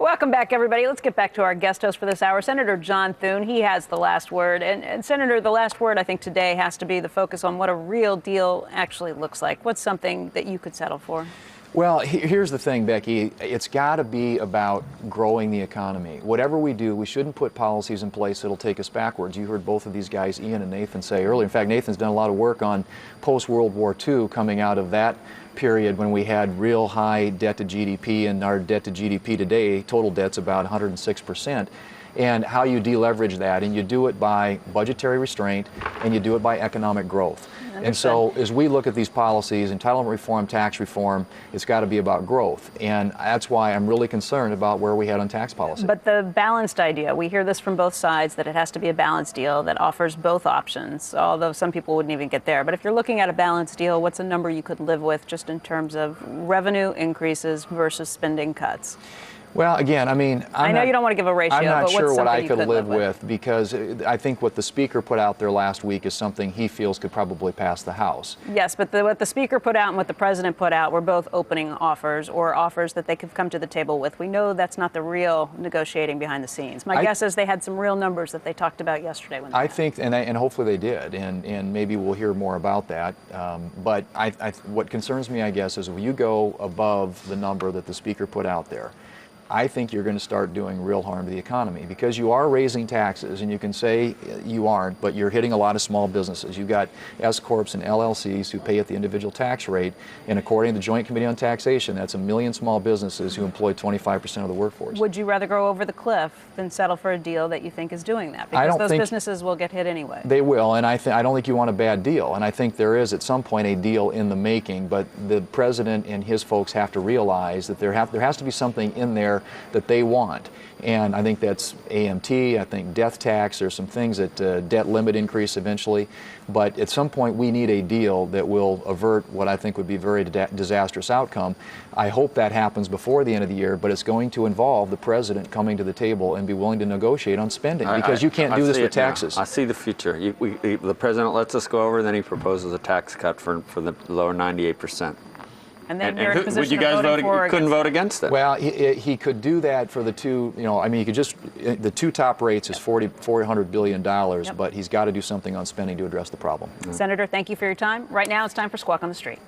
Welcome back, everybody. Let's get back to our guest host for this hour, Senator John Thune. He has the last word. And Senator, the last word, I think, today has to be the focus on what a real deal actually looks like. What's something that you could settle for? Well, here's the thing, Becky. It's got to be about growing the economy. Whatever we do, we shouldn't put policies in place that'll take us backwards. You heard both of these guys, Ian and Nathan, say earlier. In fact, Nathan's done a lot of work on post-World War II, coming out of that period when we had real high debt to GDP, and our debt to GDP today, total debt's about 106%. And how you deleverage that, and you do it by budgetary restraint, and you do it by economic growth. And so as we look at these policies, entitlement reform, tax reform, it's got to be about growth. And that's why I'm really concerned about where we head on tax policy. But the balanced idea, we hear this from both sides, that it has to be a balanced deal that offers both options, although some people wouldn't even get there. But if you're looking at a balanced deal, what's a number you could live with just in terms of revenue increases versus spending cuts? Well, again, I mean, I know you don't want to give a ratio, I'm not but sure what's what I something you could live with, because I think what the Speaker put out there last week is something he feels could probably pass the House. Yes, but what the Speaker put out and what the President put out were both opening offers, or offers that they could come to the table with. We know that's not the real negotiating behind the scenes. My guess is they had some real numbers that they talked about yesterday. When I think, and hopefully they did, and maybe we'll hear more about that. But what concerns me, I guess, is when you go above the number that the Speaker put out there, I think you're going to start doing real harm to the economy, because you are raising taxes, and you can say you aren't, but you're hitting a lot of small businesses. You've got S-corps and LLCs who pay at the individual tax rate, and according to the Joint Committee on Taxation, that's 1 million small businesses who employ 25% of the workforce. Would you rather go over the cliff than settle for a deal that you think is doing that? Because those businesses will get hit anyway. They will, and I don't think you want a bad deal, and I think there is at some point a deal in the making, but the President and his folks have to realize that there has to be something in there that they want. And I think that's AMT, I think death tax, there's some things that debt limit increase eventually. But at some point we need a deal that will avert what I think would be a very disastrous outcome. I hope that happens before the end of the year, but it's going to involve the President coming to the table and be willing to negotiate on spending, because you can't do this with taxes. I see the future. The President lets us go over, then he proposes a tax cut for the lower 98%. And then you're in a position would you guys couldn't vote against it? Well, he could do that for the two, I mean, he could just, the two top rates is $400 billion, but he's got to do something on spending to address the problem. Senator, thank you for your time. Right now it's time for Squawk on the Street.